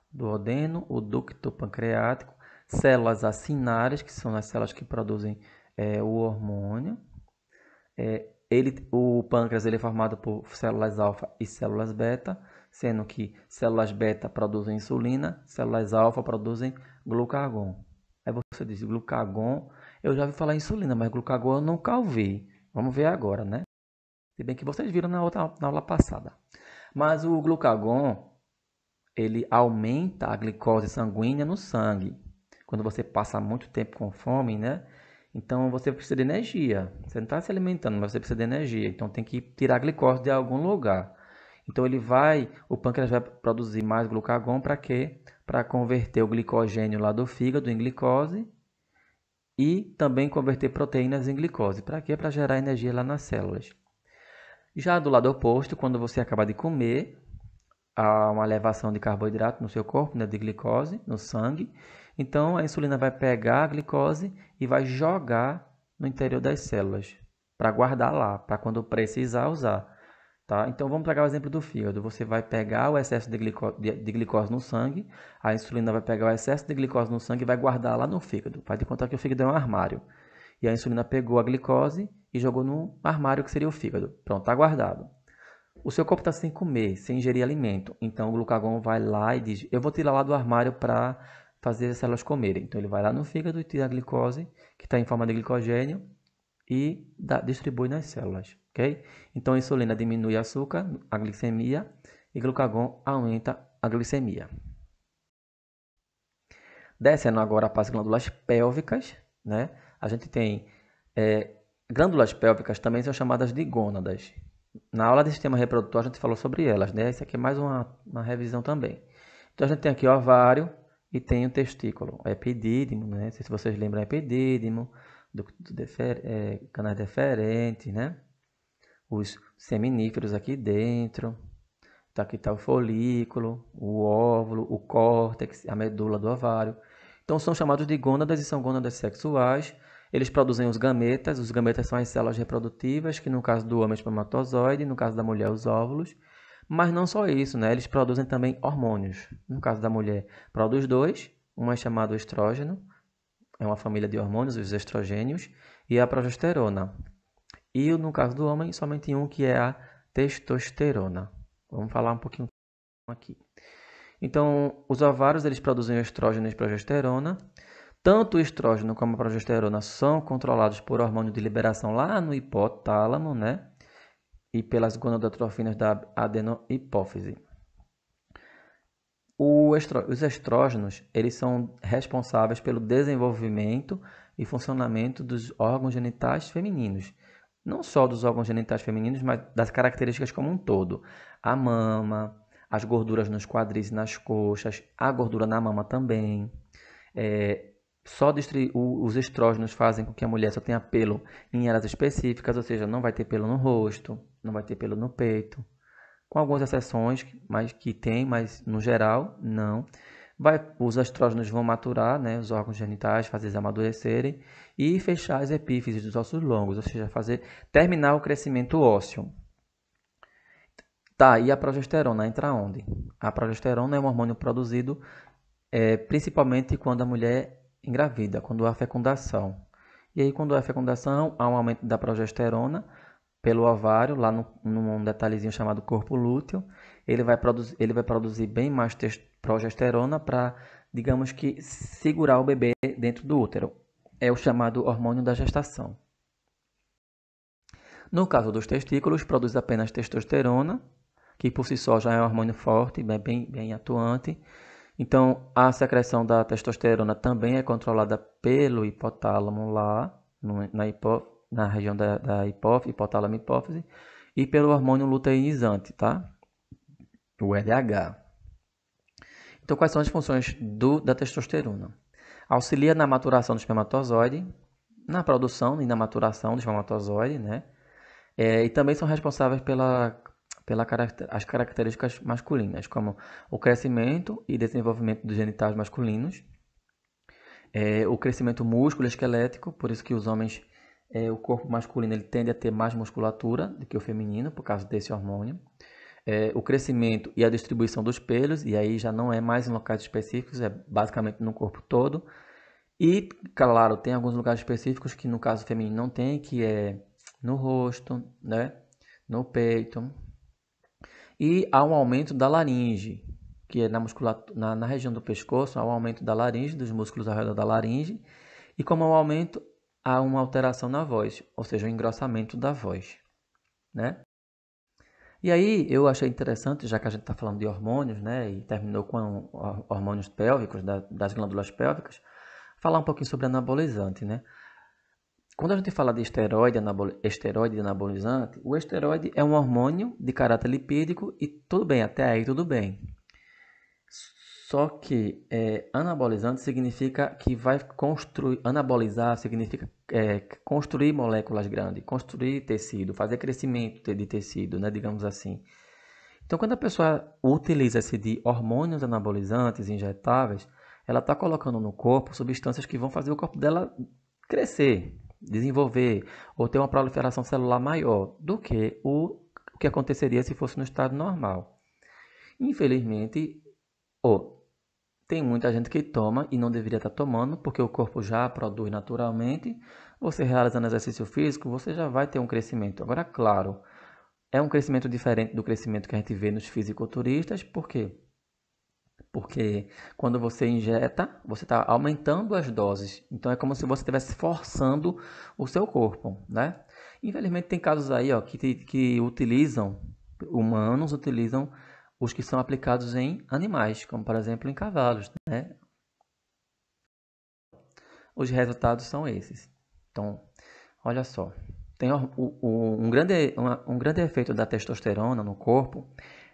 do duodeno, o ducto pancreático, células acinárias, que são as células que produzem o hormônio. O pâncreas ele é formado por células alfa e células beta, sendo que células beta produzem insulina, células alfa produzem glucagon. Aí você diz, glucagon, eu já ouvi falar em insulina, mas glucagon eu nunca ouvi. Vamos ver agora, né? Se bem que vocês viram na aula passada. Mas o glucagon, ele aumenta a glicose sanguínea no sangue. Quando você passa muito tempo com fome, né? Então você precisa de energia. Você não está se alimentando, mas você precisa de energia. Então tem que tirar a glicose de algum lugar. Então o pâncreas vai produzir mais glucagon para quê? Para converter o glicogênio lá do fígado em glicose e também converter proteínas em glicose. Para quê? Para gerar energia lá nas células. Já do lado oposto, quando você acaba de comer, há uma elevação de carboidrato no seu corpo, né, de glicose no sangue. Então a insulina vai pegar a glicose e vai jogar no interior das células para guardar lá, para quando precisar usar. Tá? Então vamos pegar o exemplo do fígado. Você vai pegar o excesso de glicose no sangue, a insulina vai pegar o excesso de glicose no sangue e vai guardar lá no fígado. Faz de conta que o fígado é um armário. E a insulina pegou a glicose e jogou no armário que seria o fígado. Pronto, está guardado. O seu corpo está sem comer, sem ingerir alimento. Então o glucagon vai lá e diz: eu vou tirar lá do armário para fazer as células comerem. Então ele vai lá no fígado e tira a glicose, que está em forma de glicogênio, e distribui nas células. Okay? Então a insulina diminui o açúcar, a glicemia, e glucagon aumenta a glicemia. Descendo agora para as glândulas pélvicas, né? A gente tem glândulas pélvicas também são chamadas de gônadas. Na aula de sistema reprodutor a gente falou sobre elas, né? Isso aqui é mais uma revisão também. Então a gente tem aqui o ovário e tem o testículo, o epidídimo, né? Não sei se vocês lembram, epidídimo, canais deferentes, né? Os seminíferos aqui dentro. Então, aqui está o folículo, o óvulo, o córtex, a medula do ovário. Então são chamados de gônadas e são gônadas sexuais. Eles produzem os gametas. Os gametas são as células reprodutivas, que no caso do homem é o espermatozoide, no caso da mulher os óvulos. Mas não só isso, né? Eles produzem também hormônios. No caso da mulher, produz dois. Um é chamado estrógeno, é uma família de hormônios, os estrogênios, e a progesterona. E no caso do homem, somente um, que é a testosterona. Vamos falar um pouquinho aqui. Então, os ovários eles produzem o estrógeno e a progesterona. Tanto o estrógeno como a progesterona são controlados por hormônio de liberação lá no hipotálamo, né? E pelas gonadotrofinas da adenohipófise. Os estrógenos eles são responsáveis pelo desenvolvimento e funcionamento dos órgãos genitais femininos. Não só dos órgãos genitais femininos, mas das características como um todo. A mama, as gorduras nos quadris e nas coxas, a gordura na mama também. Os estrógenos fazem com que a mulher só tenha pelo em áreas específicas, ou seja, não vai ter pelo no rosto, não vai ter pelo no peito. Com algumas exceções, mas que tem, mas no geral, não. Os estrógenos vão maturar, né, os órgãos genitais, fazer eles amadurecerem e fechar as epífises dos ossos longos, ou seja, terminar o crescimento ósseo. Tá, e a progesterona entra onde? A progesterona é um hormônio produzido principalmente quando a mulher engravida, quando há fecundação. E aí, quando há fecundação, há um aumento da progesterona pelo ovário, lá num detalhezinho chamado corpo lúteo. Ele vai produzir bem mais progesterona para, digamos que, segurar o bebê dentro do útero. É o chamado hormônio da gestação. No caso dos testículos, produz apenas testosterona, que por si só já é um hormônio forte, bem atuante. Então, a secreção da testosterona também é controlada pelo hipotálamo lá, na região da hipófise, hipotálamo hipófise, e pelo hormônio luteinizante, tá? O LH. Então, quais são as funções da testosterona? Auxilia na maturação do espermatozoide, na produção e na maturação do espermatozoide, né? E também são responsáveis as características masculinas, como o crescimento e desenvolvimento dos genitais masculinos, o crescimento músculo-esquelético, por isso que os homens, o corpo masculino ele tende a ter mais musculatura do que o feminino, por causa desse hormônio. O crescimento e a distribuição dos pelos, e aí já não é mais em locais específicos, é basicamente no corpo todo. E, claro, tem alguns lugares específicos que no caso feminino não tem, que é no rosto, né? No peito. E há um aumento da laringe, que é na região do pescoço, há um aumento da laringe, dos músculos ao redor da laringe. E como há um aumento, há uma alteração na voz, ou seja, um engrossamento da voz, né? E aí eu achei interessante, já que a gente está falando de hormônios, né? E terminou com hormônios pélvicos, das glândulas pélvicas, falar um pouquinho sobre anabolizante, né? Quando a gente fala de esteroide e anabolizante, o esteroide é um hormônio de caráter lipídico e tudo bem, até aí tudo bem. Só que anabolizante significa que vai construir, anabolizar significa construir moléculas grandes, construir tecido, fazer crescimento de tecido, né, digamos assim. Então, quando a pessoa utiliza-se de hormônios anabolizantes injetáveis, ela está colocando no corpo substâncias que vão fazer o corpo dela crescer, desenvolver ou ter uma proliferação celular maior do que o que aconteceria se fosse no estado normal. Infelizmente, tem muita gente que toma e não deveria estar tomando, porque o corpo já produz naturalmente. Você realizando exercício físico, você já vai ter um crescimento. Agora, claro, é um crescimento diferente do crescimento que a gente vê nos fisiculturistas, por quê? Porque quando você injeta, você está aumentando as doses. Então é como se você estivesse forçando o seu corpo, né? Infelizmente tem casos aí, ó, que humanos utilizam os que são aplicados em animais, como por exemplo em cavalos, né? Os resultados são esses. Então, olha só, tem um grande efeito da testosterona no corpo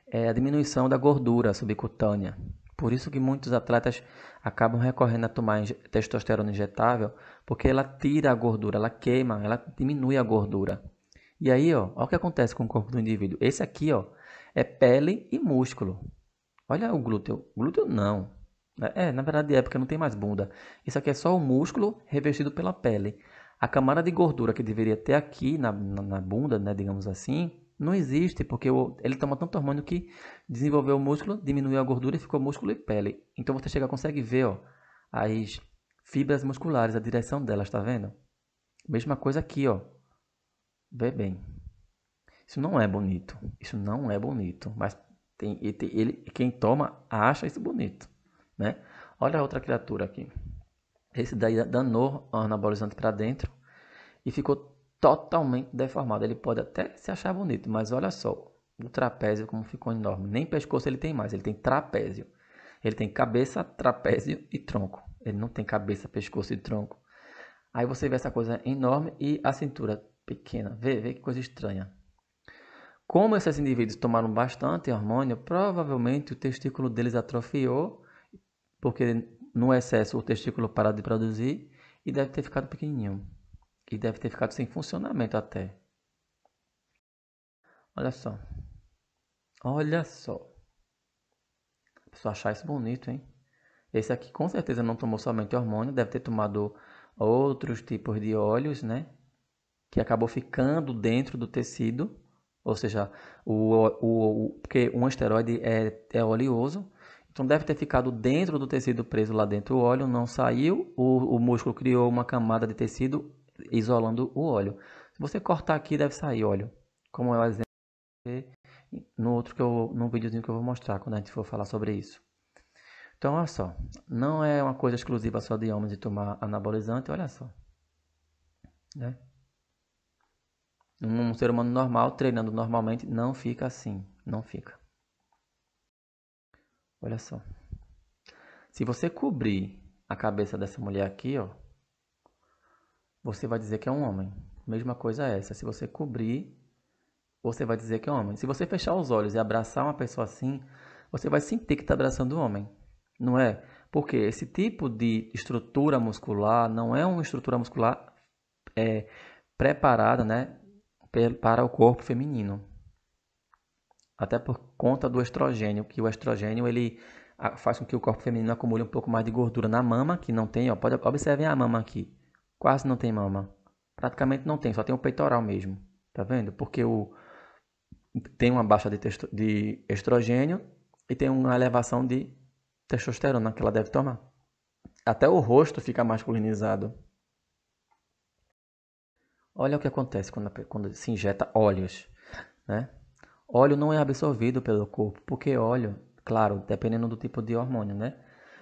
é a diminuição da gordura subcutânea. Por isso que muitos atletas acabam recorrendo a tomar testosterona injetável, porque ela tira a gordura, ela queima, ela diminui a gordura. E aí, ó, olha o que acontece com o corpo do indivíduo. Esse aqui, ó, é pele e músculo. Olha o glúteo. Glúteo não. Na verdade é porque não tem mais bunda. Isso aqui é só o músculo revestido pela pele. A camada de gordura que deveria ter aqui na bunda, né, digamos assim, não existe porque ele toma tanto hormônio que desenvolveu o músculo, diminuiu a gordura e ficou músculo e pele. Então você consegue ver, ó, as fibras musculares, a direção delas, tá vendo? Mesma coisa aqui, ó. Vê bem. Isso não é bonito. Isso não é bonito. Mas quem toma acha isso bonito, né? Olha a outra criatura aqui. Esse daí danou o anabolizante para dentro e ficou totalmente deformado. Ele pode até se achar bonito, mas olha só o trapézio como ficou enorme. Nem pescoço ele tem mais, ele tem trapézio. Ele tem cabeça, trapézio e tronco. Ele não tem cabeça, pescoço e tronco. Aí você vê essa coisa enorme e a cintura pequena. Vê que coisa estranha. Como esses indivíduos tomaram bastante hormônio, provavelmente o testículo deles atrofiou, porque no excesso o testículo para de produzir e deve ter ficado pequenininho. E deve ter ficado sem funcionamento até. Olha só. Olha só. A pessoa achar isso bonito, hein? Esse aqui com certeza não tomou somente hormônio, deve ter tomado outros tipos de óleos, né? Que acabou ficando dentro do tecido, ou seja, porque um esteroide é oleoso, então deve ter ficado dentro do tecido, preso lá dentro o óleo, não saiu, o músculo criou uma camada de tecido isolando o óleo. Se você cortar aqui, deve sair óleo, como é o exemplo no videozinho que eu vou mostrar quando a gente for falar sobre isso. Então, olha só, não é uma coisa exclusiva só de homens de tomar anabolizante, olha só, né? Um ser humano normal, treinando normalmente, não fica assim, não fica. Olha só, se você cobrir a cabeça dessa mulher aqui, ó, você vai dizer que é um homem. Mesma coisa essa, se você cobrir, você vai dizer que é um homem. Se você fechar os olhos e abraçar uma pessoa assim, você vai sentir que está abraçando um homem. Não é? Porque esse tipo de estrutura muscular não é uma estrutura muscular preparada, né, para o corpo feminino. Até por conta do estrogênio, que o estrogênio ele faz com que o corpo feminino acumule um pouco mais de gordura na mama, que não tem, ó, observem a mama aqui. Quase não tem mama. Praticamente não tem, só tem o peitoral mesmo. Tá vendo? Porque tem uma baixa de estrogênio e tem uma elevação de testosterona que ela deve tomar. Até o rosto fica masculinizado. Olha o que acontece quando se injeta óleos, né? Óleo não é absorvido pelo corpo, porque óleo, claro, dependendo do tipo de hormônio, né?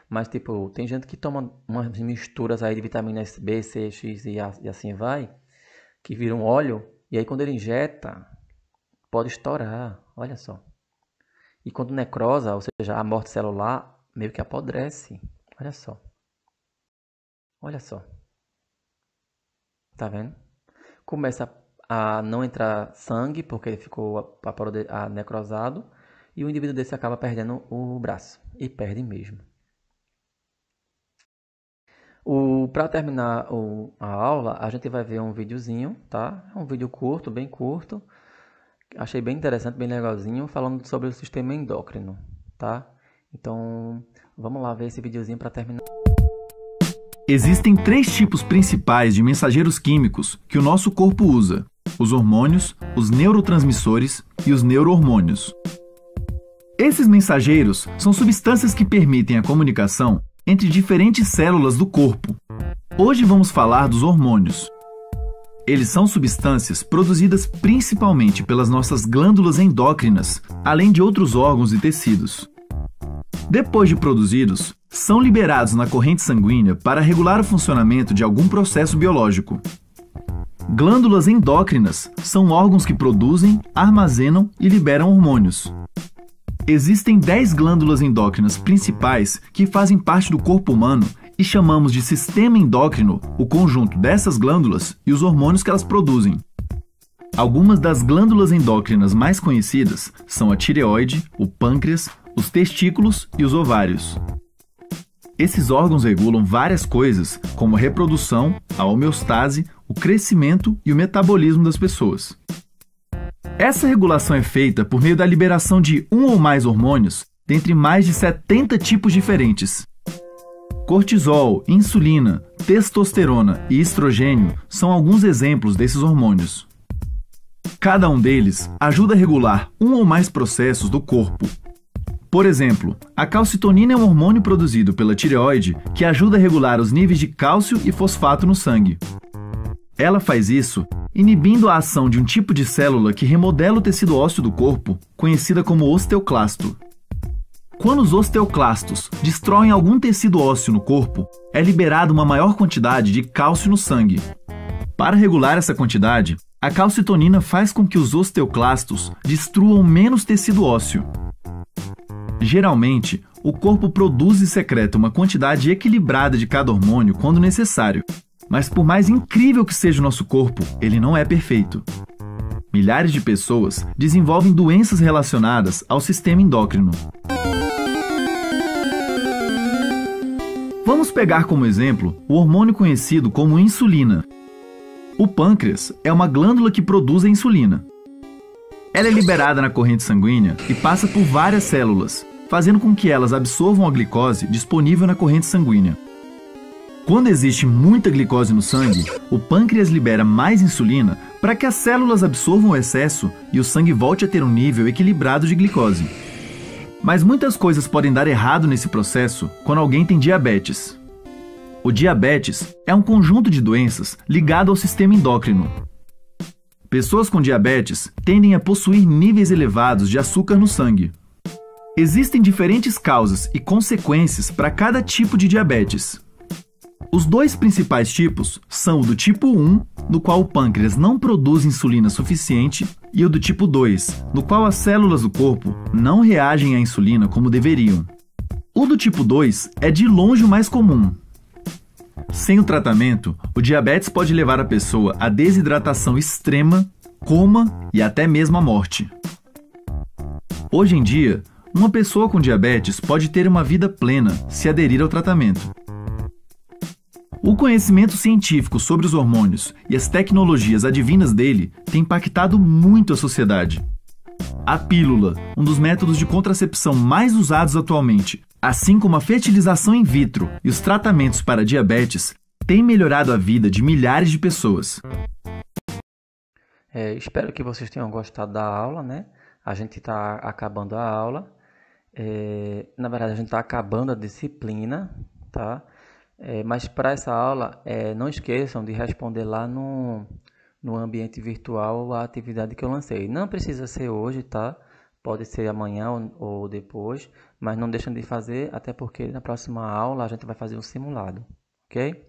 Mas, tipo, tem gente que toma umas misturas aí de vitaminas B, C, X e assim vai, que viram óleo, e aí quando ele injeta, pode estourar, olha só. E quando necrosa, ou seja, a morte celular, meio que apodrece. Olha só. Olha só. Tá vendo? Começa a não entrar sangue, porque ele ficou necrosado. E o indivíduo desse acaba perdendo o braço. E perde mesmo. Para terminar a aula, a gente vai ver um videozinho, tá? É um vídeo curto, bem curto. Achei bem interessante, bem legalzinho, falando sobre o sistema endócrino, tá? Então, vamos lá ver esse videozinho para terminar. Existem 3 tipos principais de mensageiros químicos que o nosso corpo usa: os hormônios, os neurotransmissores e os neurohormônios. Esses mensageiros são substâncias que permitem a comunicação entre diferentes células do corpo. Hoje vamos falar dos hormônios. Eles são substâncias produzidas principalmente pelas nossas glândulas endócrinas, além de outros órgãos e tecidos. Depois de produzidos, são liberados na corrente sanguínea para regular o funcionamento de algum processo biológico. Glândulas endócrinas são órgãos que produzem, armazenam e liberam hormônios. Existem 10 glândulas endócrinas principais que fazem parte do corpo humano e chamamos de sistema endócrino o conjunto dessas glândulas e os hormônios que elas produzem. Algumas das glândulas endócrinas mais conhecidas são a tireoide, o pâncreas, os testículos e os ovários. Esses órgãos regulam várias coisas, como a reprodução, a homeostase, o crescimento e o metabolismo das pessoas. Essa regulação é feita por meio da liberação de um ou mais hormônios, dentre mais de 70 tipos diferentes. Cortisol, insulina, testosterona e estrogênio são alguns exemplos desses hormônios. Cada um deles ajuda a regular um ou mais processos do corpo. Por exemplo, a calcitonina é um hormônio produzido pela tireoide que ajuda a regular os níveis de cálcio e fosfato no sangue. Ela faz isso inibindo a ação de um tipo de célula que remodela o tecido ósseo do corpo, conhecida como osteoclasto. Quando os osteoclastos destroem algum tecido ósseo no corpo, é liberada uma maior quantidade de cálcio no sangue. Para regular essa quantidade, a calcitonina faz com que os osteoclastos destruam menos tecido ósseo. Geralmente, o corpo produz e secreta uma quantidade equilibrada de cada hormônio quando necessário, mas por mais incrível que seja o nosso corpo, ele não é perfeito. Milhares de pessoas desenvolvem doenças relacionadas ao sistema endócrino. Vamos pegar como exemplo o hormônio conhecido como insulina. O pâncreas é uma glândula que produz a insulina. Ela é liberada na corrente sanguínea e passa por várias células, fazendo com que elas absorvam a glicose disponível na corrente sanguínea. Quando existe muita glicose no sangue, o pâncreas libera mais insulina para que as células absorvam o excesso e o sangue volte a ter um nível equilibrado de glicose. Mas muitas coisas podem dar errado nesse processo quando alguém tem diabetes. O diabetes é um conjunto de doenças ligado ao sistema endócrino. Pessoas com diabetes tendem a possuir níveis elevados de açúcar no sangue. Existem diferentes causas e consequências para cada tipo de diabetes. Os dois principais tipos são o do tipo 1, no qual o pâncreas não produz insulina suficiente, e o do tipo 2, no qual as células do corpo não reagem à insulina como deveriam. O do tipo 2 é de longe o mais comum. Sem o tratamento, o diabetes pode levar a pessoa à desidratação extrema, coma e até mesmo à morte. Hoje em dia, uma pessoa com diabetes pode ter uma vida plena se aderir ao tratamento. O conhecimento científico sobre os hormônios e as tecnologias advindas dele tem impactado muito a sociedade. A pílula, um dos métodos de contracepção mais usados atualmente, assim como a fertilização in vitro e os tratamentos para diabetes, têm melhorado a vida de milhares de pessoas. Espero que vocês tenham gostado da aula, né? A gente está acabando a aula. Na verdade, a gente está acabando a disciplina, tá? Mas para essa aula, não esqueçam de responder lá no ambiente virtual a atividade que eu lancei. Não precisa ser hoje, tá? Pode ser amanhã ou depois, mas não deixem de fazer, até porque na próxima aula a gente vai fazer um simulado, ok?